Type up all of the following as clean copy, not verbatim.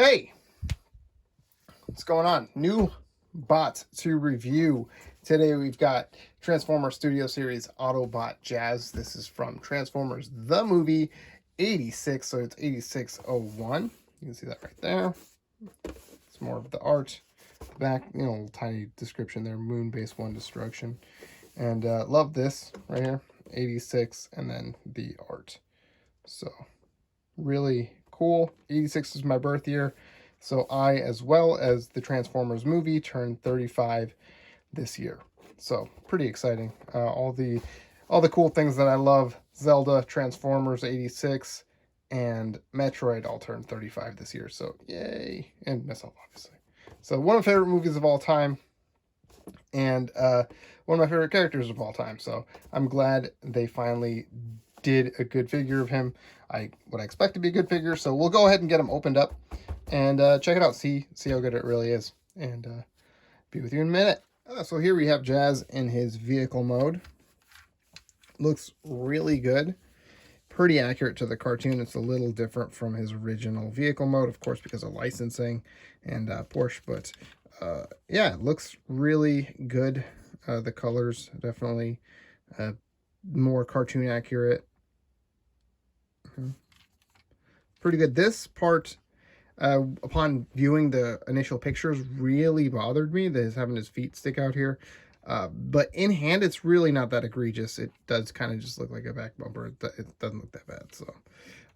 Hey, what's going on? New bots to review. Today we've got Transformers Studio Series Autobot Jazz. This is from Transformers the Movie 86, so it's 8601. You can see that right there. It's more of the art. Back, little tiny description there, Moon Base 1 Destruction. And love this right here, 86, and then the art. So, really cool. 86 is my birth year. So I, as well as the Transformers movie, turned 35 this year. So pretty exciting. All the cool things that I love: Zelda, Transformers 86, and Metroid all turned 35 this year. So yay! And myself, obviously. So one of my favorite movies of all time, and one of my favorite characters of all time. So I'm glad they finally did a good figure of him. What I expect to be a good figure. So we'll go ahead and get him opened up and check it out. See how good it really is. And be with you in a minute. So here we have Jazz in his vehicle mode. Looks really good. Pretty accurate to the cartoon. It's a little different from his original vehicle mode, of course, because of licensing and Porsche. But yeah, it looks really good. The colors definitely more cartoon accurate. Pretty good. This part, upon viewing the initial pictures, really bothered me. That is having his feet stick out here. But in hand, it's really not that egregious. It does kind of just look like a back bumper. It doesn't look that bad. So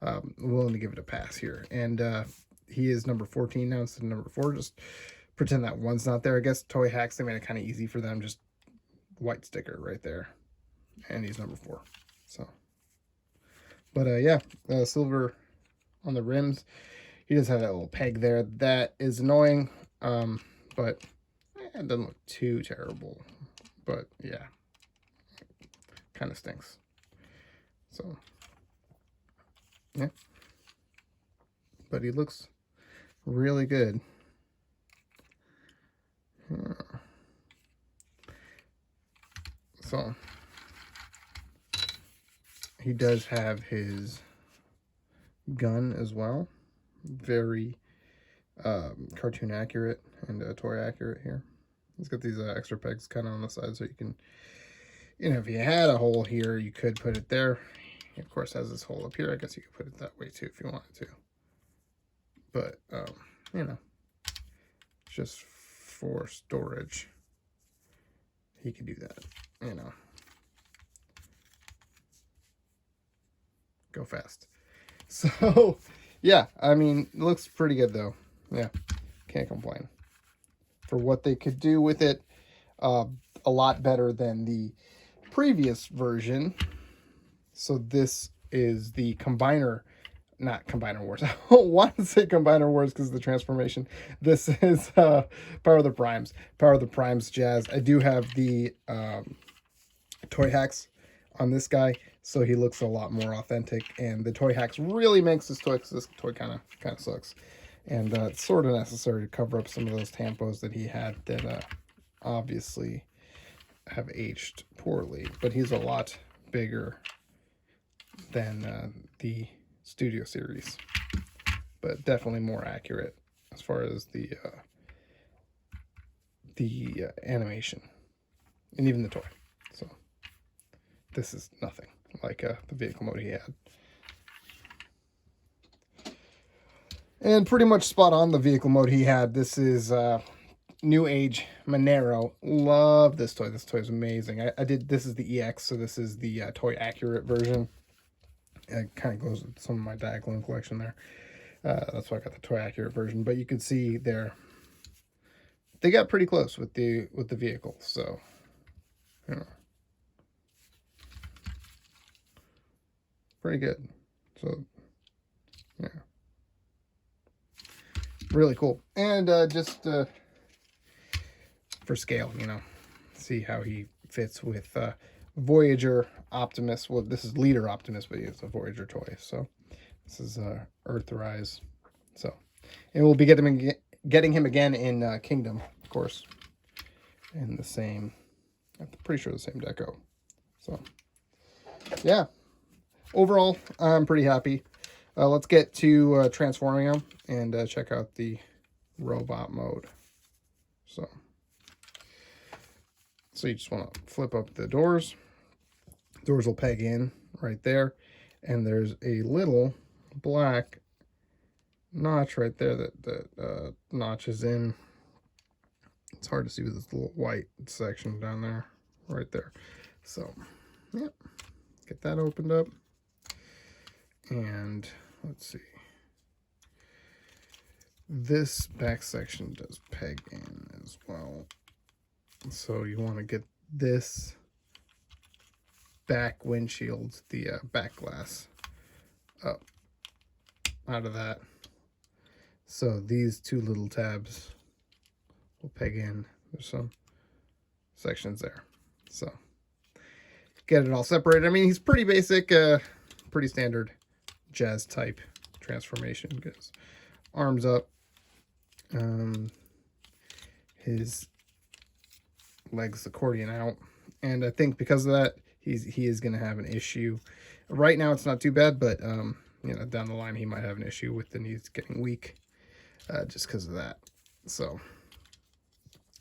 I'm willing to give it a pass here. And he is number 14 now instead of number 4. Just pretend that one's not there. I guess Toy Hacks, they made it kind of easy for them. Just white sticker right there. And he's number 4. So, but yeah, silver on the rims. He does have that little peg there. That is annoying, but it doesn't look too terrible. But yeah, kind of stinks. So yeah, but he looks really good. So he does have his gun as well. Very cartoon accurate and toy accurate here. He's got these extra pegs kind of on the side, so you can, if you had a hole here, you could put it there. He, of course, has this hole up here. I guess you could put it that way too if you wanted to. But, just for storage, he could do that, Go fast. So, yeah, I mean, it looks pretty good, though. Yeah, can't complain. For what they could do with it, a lot better than the previous version. So this is the Combiner, not Combiner Wars. I don't want to say Combiner Wars because of the transformation. This is Power of the Primes. Power of the Primes Jazz. I do have the Toy Hacks on this guy, so he looks a lot more authentic, and the Toy Hacks really makes this toy, because this toy kind of sucks, and it's sort of necessary to cover up some of those tampos that he had that obviously have aged poorly. But he's a lot bigger than the Studio Series, but definitely more accurate as far as the animation and even the toy. So this is nothing like the vehicle mode he had. And pretty much spot on the vehicle mode he had. This is New Age Monero. Love this toy. This toy is amazing. This is the EX, so this is the toy accurate version. It kind of goes with some of my Diaclone collection there. That's why I got the toy accurate version. But you can see there, they got pretty close with the vehicle. So, pretty good. So, yeah, really cool. And just for scale, see how he fits with Voyager Optimus. Well, this is Leader Optimus, but it's a Voyager toy. So this is Earthrise. So, and we'll be getting him again in Kingdom, of course, in the same, I'm pretty sure the same deco. So yeah, overall, I'm pretty happy. Let's get to transforming them and check out the robot mode. So you just want to flip up the doors. Doors will peg in right there. And there's a little black notch right there that notches in. It's hard to see with this little white section down there, right there. So, yeah, get that opened up. And let's see. This back section does peg in as well. So you want to get this back windshield, the back glass, up out of that. So these two little tabs will peg in. There's some sections there. So get it all separated. I mean, he's pretty basic, pretty standard Jazz type transformation. Goes arms up, his legs accordion out, and I think because of that, he is going to have an issue. Right now, it's not too bad, but you know, down the line, he might have an issue with the knees getting weak, just because of that. So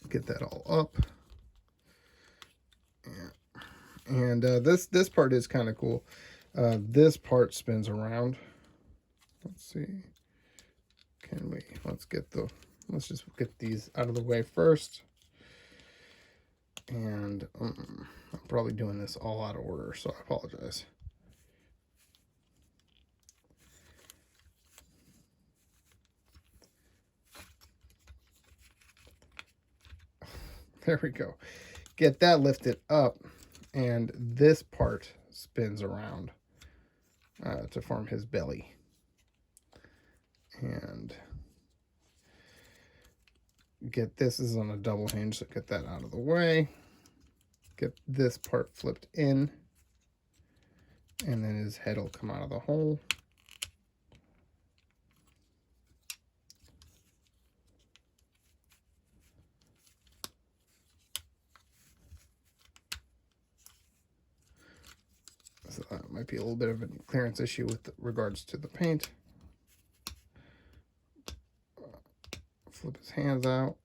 get that all up, and this part is kind of cool. This part spins around. Let's see. Can we? Let's just get these out of the way first. And I'm probably doing this all out of order, so I apologize. There we go. Get that lifted up, and this part spins around to form his belly. And get this is on a double hinge, so get that out of the way. Get this part flipped in, and then his head will come out of the hole. So that might be a little bit of a clearance issue with regards to the paint. Flip his hands out.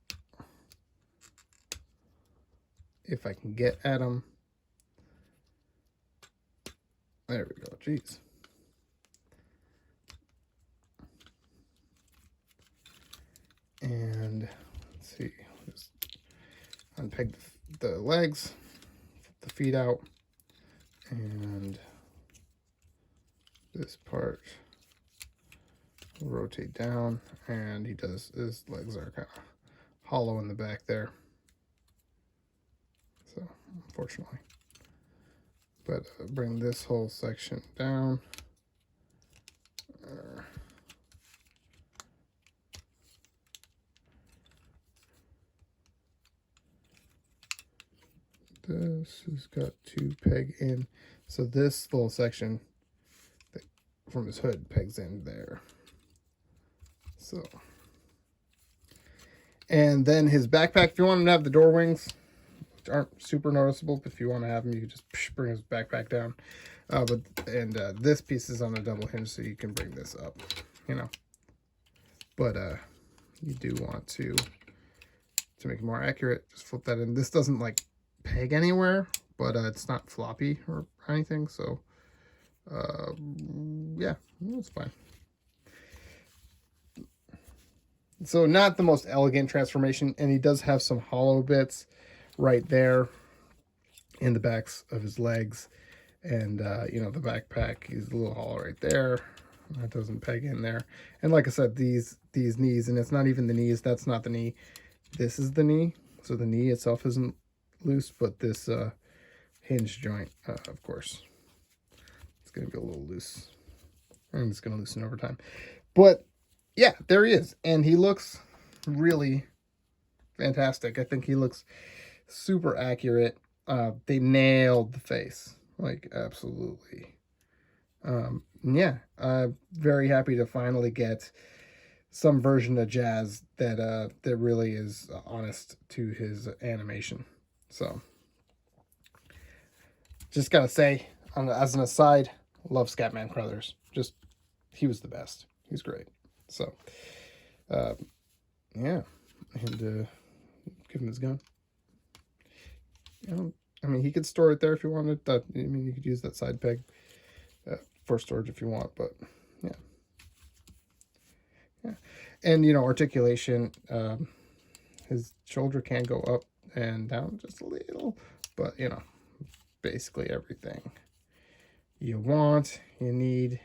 If I can get at him. There we go. Jeez. And let's see. Just unpeg the legs, flip the feet out, and this part will rotate down, and his legs are kind of hollow in the back there. So, unfortunately. But bring this whole section down. This has got to peg in. So this little section from his hood pegs in there. So. And then his backpack, if you want him to have the door wings, which aren't super noticeable, but if you want to have them, you can just bring his backpack down. This piece is on a double hinge, so you can bring this up, you know. But you do want to make it more accurate, just flip that in. This doesn't like peg anywhere, but it's not floppy or anything, so yeah, it's fine. So not the most elegant transformation, and he does have some hollow bits right there in the backs of his legs, and you know, the backpack is a little hollow right there. That doesn't peg in there. And like I said, these knees, and it's not even the knees, that's not the knee, this is the knee. So the knee itself isn't loose, but this hinge joint, of course, it's going to be a little loose, and it's going to loosen over time. But yeah, there he is, and he looks really fantastic. I think he looks super accurate. They nailed the face, like, absolutely. Yeah, very happy to finally get some version of Jazz that really is honest to his animation. So, just gotta say, as an aside, love Scatman Crothers. Just he was the best. He's great. So, yeah, and give him his gun. You know, I mean, he could store it there if you wanted. I mean, you could use that side peg for storage if you want, but yeah. Yeah. And, you know, articulation, his shoulder can go up and down just a little, but, you know, basically everything you want, you need.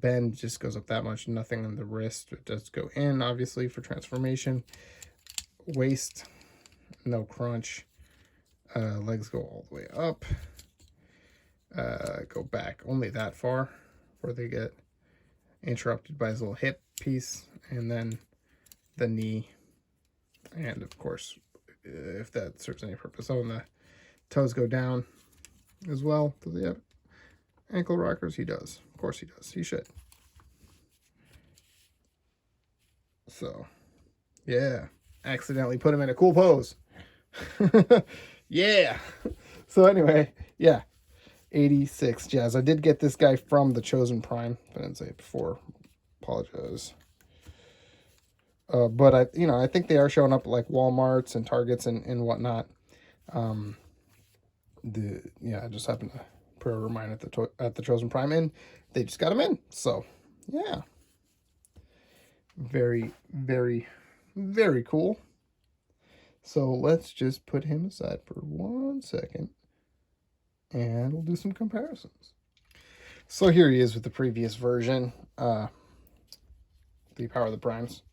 Bend just goes up that much, nothing on the wrist. It does go in, obviously, for transformation. Waist, no crunch. Legs go all the way up. Go back only that far before they get interrupted by his little hip piece, and then the knee, and of course, if that serves any purpose, oh, and the toes go down as well. Does he have ankle rockers? He does. Of course he does. He should. So, yeah, accidentally put him in a cool pose. Yeah. So anyway, yeah, 86 Jazz. I did get this guy from the Chosen Prime. I didn't say it before. Apologize. But I think they are showing up at like Walmarts and Targets and whatnot. I just happened to put a reminder at the Chosen Prime, and they just got them in. So yeah, very, very, very cool. So let's just put him aside for 1 second, and we'll do some comparisons. So here he is with the previous version, the Power of the Primes.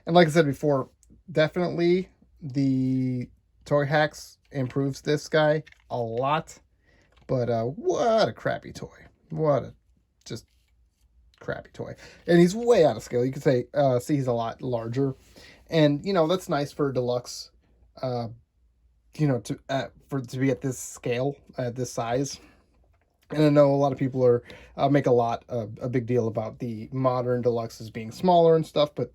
And like I said before, definitely the Toy Hacks improves this guy a lot. But what a crappy toy. What a just crappy toy. And he's way out of scale. You could say, see, he's a lot larger. And, you know, that's nice for a deluxe, you know, to be at this scale, at this size. And I know a lot of people are make a big deal about the modern deluxes being smaller and stuff, but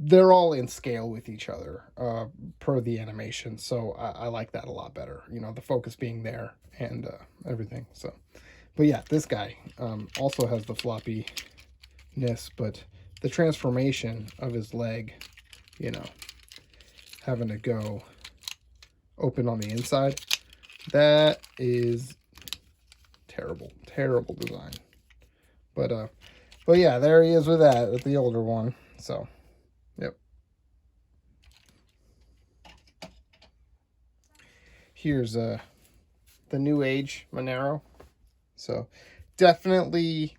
they're all in scale with each other per the animation. So I like that a lot better. You know, the focus being there and everything. So, but yeah, this guy also has the floppiness, but the transformation of his leg, you know, having to go open on the inside, that is terrible design. But yeah, there he is with that, with the older one. So, yep. Here's the new age Monero. So, definitely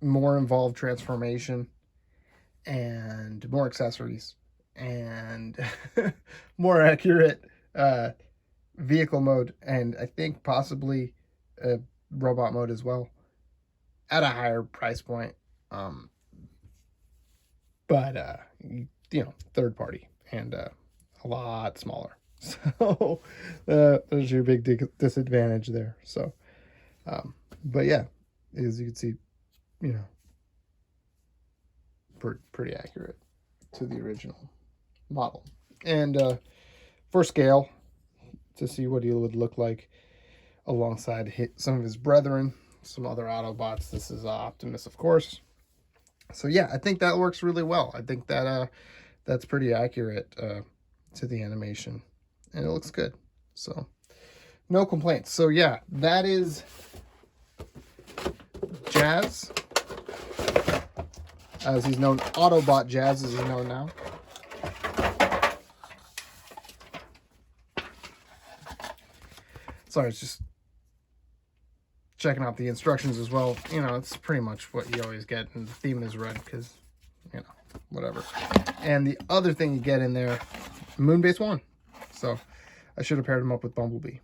more involved transformation and more accessories and more accurate vehicle mode, and I think possibly robot mode as well at a higher price point, but you know, third party and a lot smaller. So there's your big disadvantage there. So but yeah, as you can see, you know, pretty accurate to the original model. And for scale, to see what he would look like alongside some of his brethren, some other Autobots. This is Optimus, of course. So yeah, I think that works really well. I think that that's pretty accurate to the animation, and it looks good. So no complaints. So yeah, that is Jazz, as he's known. Autobot Jazz, as he's known now. Sorry, it's just checking out the instructions as well. You know, it's pretty much what you always get, and the theme is red because, you know, whatever. And the other thing you get in there, Moonbase 1. So I should have paired him up with Bumblebee.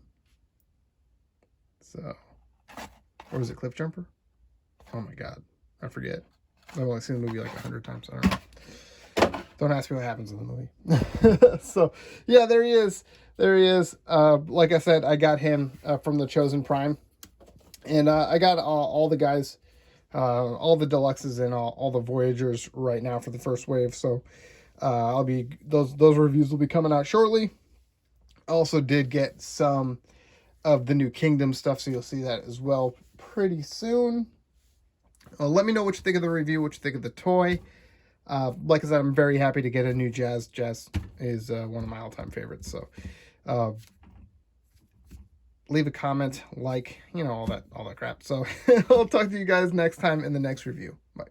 So, or was it Cliff Jumper? Oh my God, I forget. I've only seen the movie like 100 times. I don't know. Don't ask me what happens in the movie. So yeah, there he is. There he is. Like I said, I got him from the Chosen Prime. And I got all the guys, all the deluxes and all the Voyagers right now for the first wave. So I'll be those reviews will be coming out shortly. I also did get some of the new Kingdom stuff, so you'll see that as well pretty soon. Let me know what you think of the review, what you think of the toy. Like I said, I'm very happy to get a new Jazz. Jazz is one of my all-time favorites. So leave a comment, like, all that crap. So I'll talk to you guys next time in the next review. Bye.